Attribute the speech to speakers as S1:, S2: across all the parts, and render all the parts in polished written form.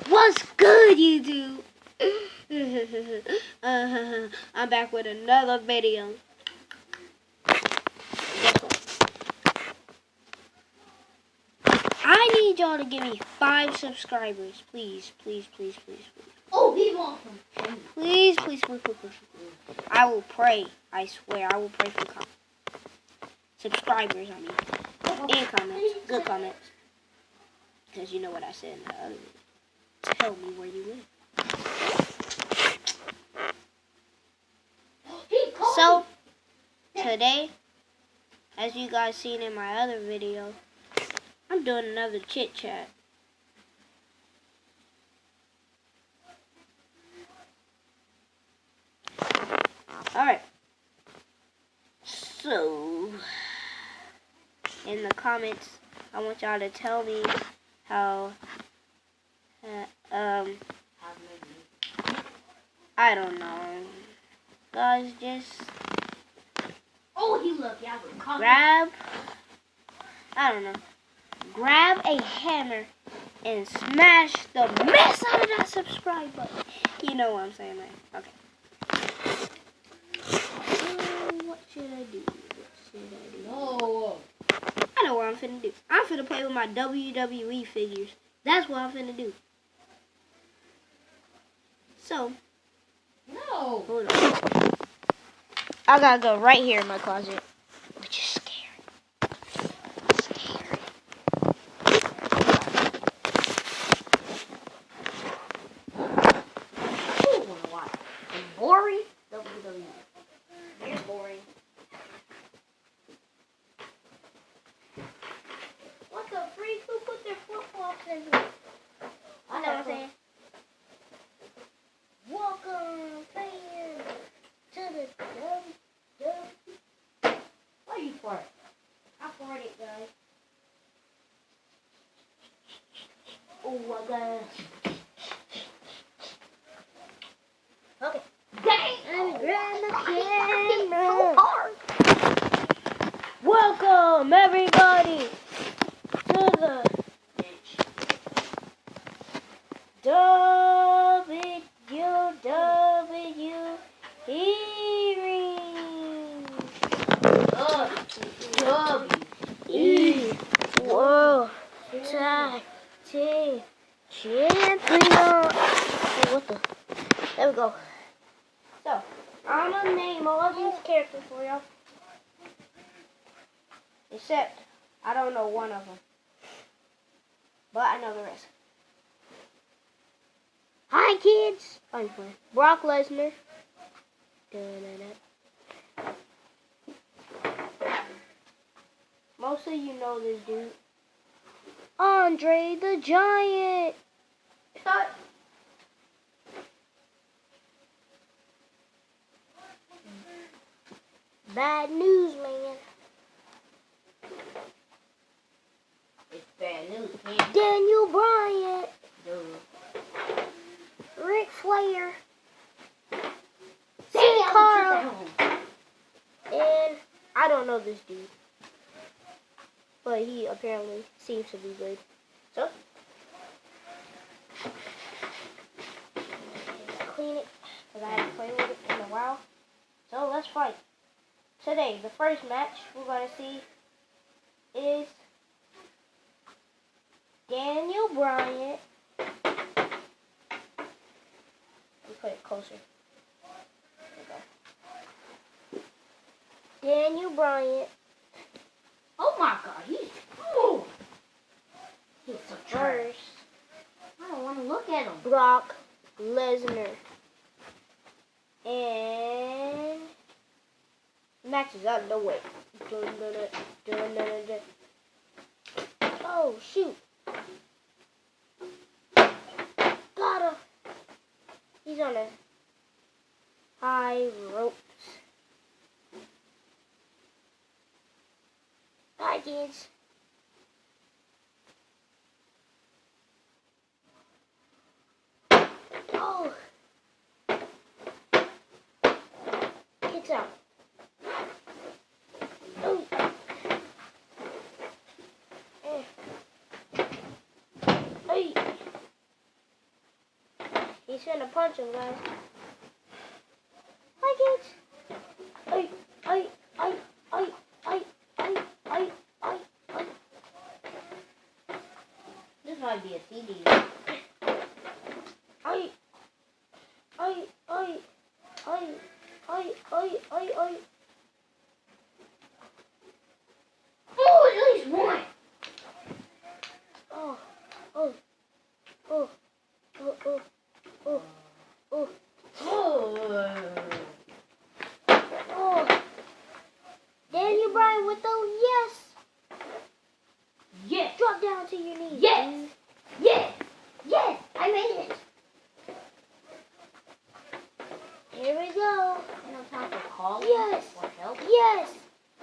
S1: What's good, YouTube? I'm back with another video. Guess what? I need y'all to give me 5 subscribers. Please, please, please, please, please.
S2: Oh, he wants them.
S1: Please, please, please, please, please. I will pray. I swear, I will pray for subscribers, I mean. And comments. Good comments. Because you know what I said in the other video. Tell me where you live. So, today, as you guys seen in my other video, I'm doing another chit chat. Alright. So, in the comments, I want y'all to tell me how, I don't know. Guys, just
S2: Oh, he look. Yeah, I
S1: grab a hammer and smash the mess out of that subscribe button. You know what I'm saying, man. Okay. What should I do?
S2: No.
S1: I know what I'm finna do. I'm finna play with my WWE figures. That's what I'm finna do. So,
S2: No.
S1: hold on. I gotta go right here in my closet, which is scary. Scary.
S2: Who wanna watch? Boring? WWE.
S1: You're boring.
S2: What the freak? Who put their flip-flops in here?
S1: I know what I'm saying.
S2: Welcome, fans, to the WWE. Why you fart?
S1: I farted, guys.
S2: Oh my gosh.
S1: Okay.
S2: Dang!
S1: I'm grabbing the
S2: So
S1: camera.
S2: hard.
S1: Welcome, everybody, to the WW hearing. WWE World Tag Team Champion. Oh, what the? There we go. So, I'm gonna name all these characters for y'all. Except, I don't know one of them. But I know the rest. Hi, kids. I'm playing. Brock Lesnar. Most of you know this dude. Andre the Giant. Bad news, man.
S2: It's bad news, man.
S1: Daniel Bryan.
S2: Dude.
S1: Ric Flair.
S2: Say
S1: Carl. And I don't know this dude. But he apparently seems to be good. So, clean it, because I haven't played with it in a while. So, let's fight. Today, the first match we're going to see is Daniel Bryan. Let me put it closer. There we go. Daniel Bryan.
S2: Oh my god, he's so trash.
S1: Versus
S2: I don't want to look at him.
S1: Brock Lesnar. And match is out of the way. Oh, shoot. Got him. He's on a high ropes. Hi, kids. Oh. Kids out. Oh. Hey. He's gonna punch him, guys. I can't. I.
S2: This might be a CD.
S1: I.
S2: Oh, at least one.
S1: Oh. Daniel Bryan with the yes.
S2: Yes.
S1: Drop down to your knees.
S2: Yes. Yes. Yes. I made it.
S1: Here we go.
S2: No time for calling
S1: Yes.
S2: or help.
S1: Yes.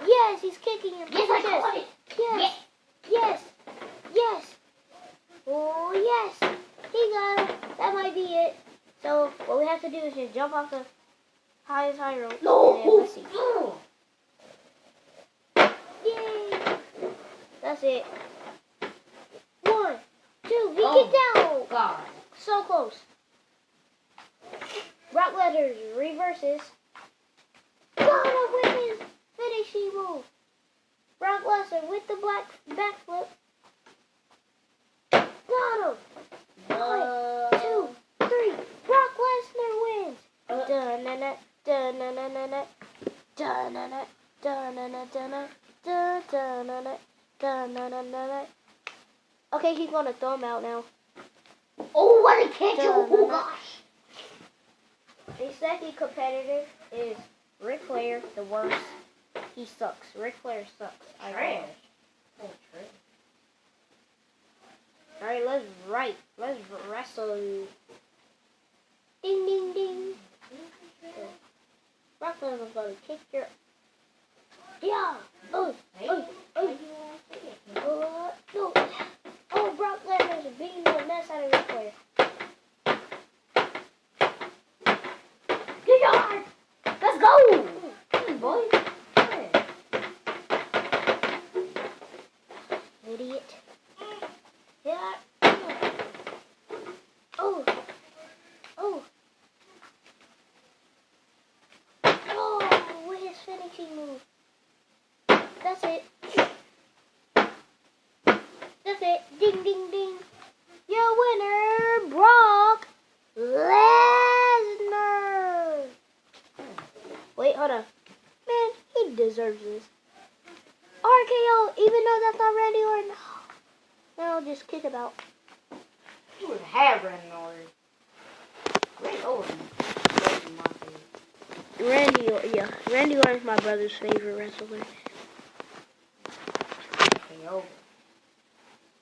S1: Yes, he's kicking him.
S2: Yes, I caught it.
S1: Yes. Yes. Yes. Oh, yes. He got it. That might be it. So, what we have to do is just jump off the highest high rope.
S2: No.
S1: And then let's see.
S2: Oh.
S1: Yay. That's it. 1, 2. He
S2: Oh.
S1: kicked out.
S2: God.
S1: So close. Brock Lesnar reverses. Got him with his finishing move. Brock Lesnar with the backflip. Got him. 1, 2, 3. Brock Lesnar wins. Dun-na-na, dun-na-na-na-na, dun-na-na, dun-na-na-na-na, dun-na-na-na, dun-na-na-na-na. Okay, he's gonna throw him out now.
S2: Oh, what a catch. Oh, gosh.
S1: The second competitor is Ric Flair, the worst. He sucks. Ric Flair sucks.
S2: Trash. Oh, trash.
S1: Alright, let's wrestle. Ding, ding, ding. Brock Lesnar's gonna kick your... Yeah! Oh,
S2: Hey.
S1: oh, oh. No. Oh, Brock Lesnar's beating the mess out of Ric Flair.
S2: Good yard. Let's go. Come on, boy.
S1: Idiot. Yeah. Oh. Oh, with his finishing move. That's it. That's it. Ding, ding, ding. Your winner, Brock Lesnar. Wait, hold on. Man, he deserves this. RKO, even though that's not Randy Orton. Now just kick him out.
S2: He would have Randy Orton. Randy Orton.
S1: Randy Orton's my brother's favorite wrestler.
S2: Okay, over.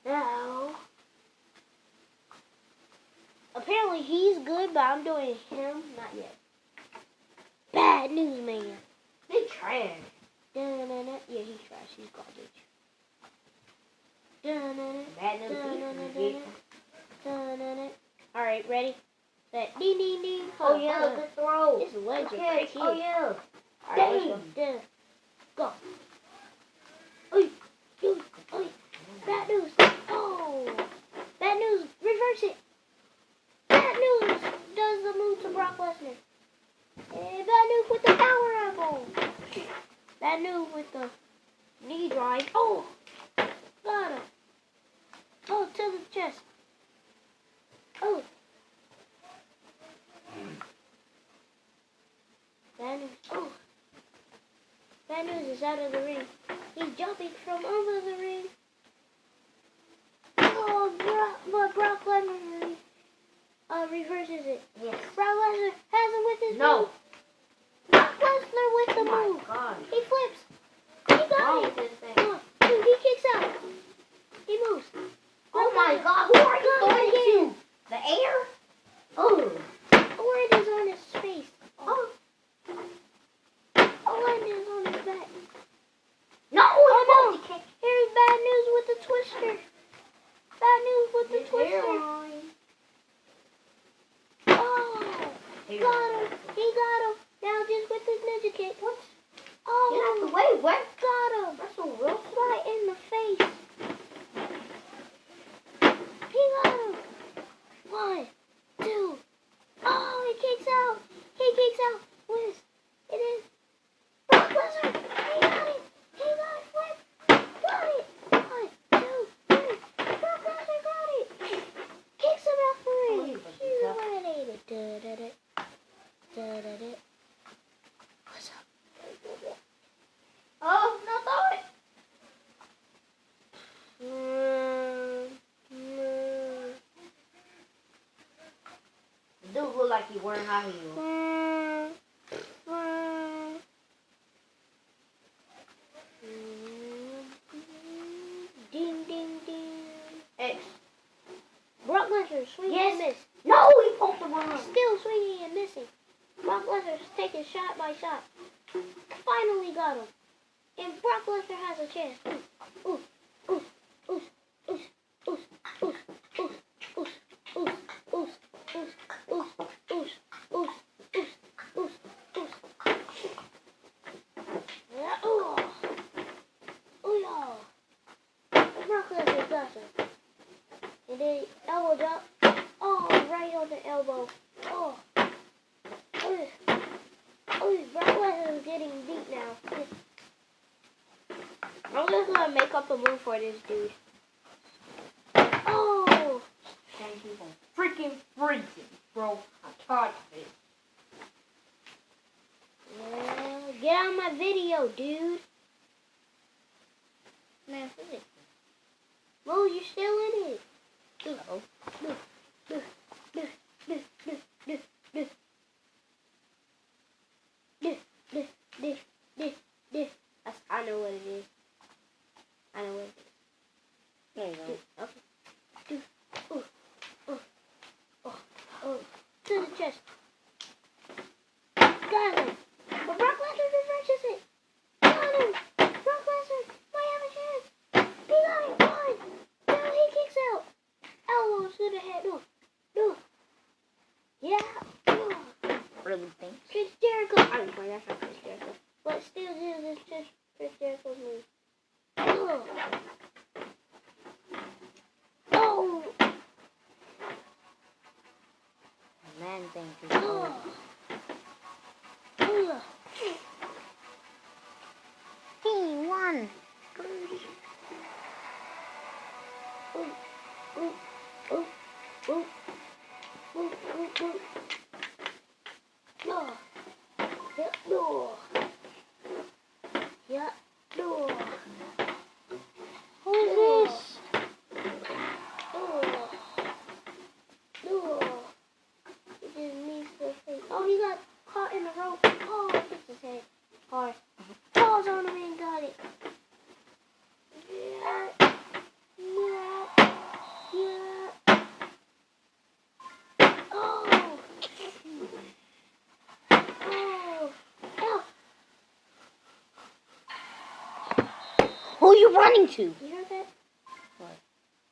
S1: Now, apparently he's good, but I'm doing him not yet. Bad news, man.
S2: They trash.
S1: Dun-dun-dun. Yeah, he's trash. He's garbage. Dun-dun-dun.
S2: Bad news.
S1: Dun-dun-dun. All right, ready? Set. Ding, ding, ding.
S2: Oh, yeah, good throw.
S1: This is legend.
S2: Okay. Oh, yeah.
S1: All right, let's go. Dun. Go. Oi. Oi. Bad news. Oh. Bad news. Reverse it. Bad news does the move to Brock Lesnar. And bad news with the power elbow. Bad news with the knee drive. Oh. Got him. Oh, to the chest. Oh. Bad news. Oh. Bad news is out of the ring. He's jumping from over the ring. Oh, Brock Lesnar reverses it.
S2: Yes.
S1: Brock Lesnar has him with his
S2: No.
S1: move. Brock Lesnar with the
S2: Oh, my
S1: move.
S2: God.
S1: He flips. He got
S2: Wrong
S1: it.
S2: with this thing.
S1: 1, 2, he kicks out. He moves.
S2: Oh, my God. Who are you throwing to? The air? Oh.
S1: Orton is on his face.
S2: Oh.
S1: Orton is on his back.
S2: No.
S1: Oh, no. Here's bad news with the twister. Bad news with the twister. Oh. Got him. He got him. Now just with his ninja kick. What? Oh.
S2: Get out the way. What?
S1: Got him.
S2: That's so real.
S1: Right in the face. He got him. 1, 2,
S2: Dude look like he wearing high heels.
S1: Ding, ding, ding.
S2: X.
S1: Brock Lesnar swinging
S2: Yes.
S1: and missing.
S2: No, he poked the one.
S1: Still swinging and missing. Brock Lesnar's taking shot by shot. Finally got him. And Brock Lesnar has a chance. Ooh, ooh, ooh, ooh, ooh, ooh, ooh, ooh, ooh, ooh, ooh, ooh, ooh, ooh, ooh. Yeah, ooh. Ooh, yeah. Brock Lesnar got him. And then elbow drop. Oh, right on the elbow. Oh. Oh, Brock Lesnar is getting beat now. I'm just gonna make up a move for this dude. Oh!
S2: Thank you for freaking freezing, bro. I'm tired of it.
S1: Yeah, get out of my video, dude. Man, physics. Whoa, you're still in it.
S2: Uh-oh.
S1: I know what it is. I know what it is.
S2: There you go.
S1: Okay. Oh. To the chest. Got him. But Brock Lesnar reverses it. Got him. Brock Lesnar might have a chance. He got him. One. Now he kicks out. Elbows to the head. No. Yeah. No.
S2: Really think?
S1: Chris Jericho. I'm sorry, that's not Chris Jericho. But still, this is just Chris Jericho's move. Oh. Oh.
S2: Man, thank you.
S1: Oh. Oh.
S2: He won.
S1: Who's this? Oh, he got caught in the rope. Oh, I fixed his head. Hard. Paws on him and got it. Yeah. Oh. Ow.
S2: Who are you running to?
S1: You heard that?
S2: What?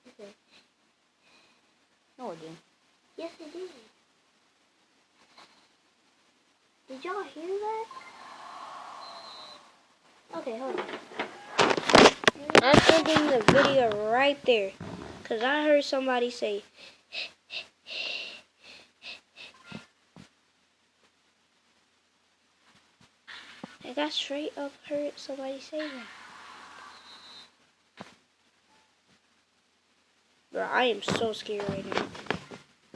S1: Okay.
S2: No, I didn't.
S1: Yes, it did. Did y'all hear that? Okay, hold on. I'm ending the video right there. Because I heard somebody say... I got straight up heard somebody say that. Bro, I am so scared right now.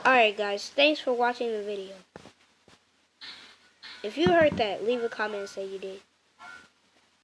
S1: Alright guys, thanks for watching the video. If you heard that, leave a comment and say you did.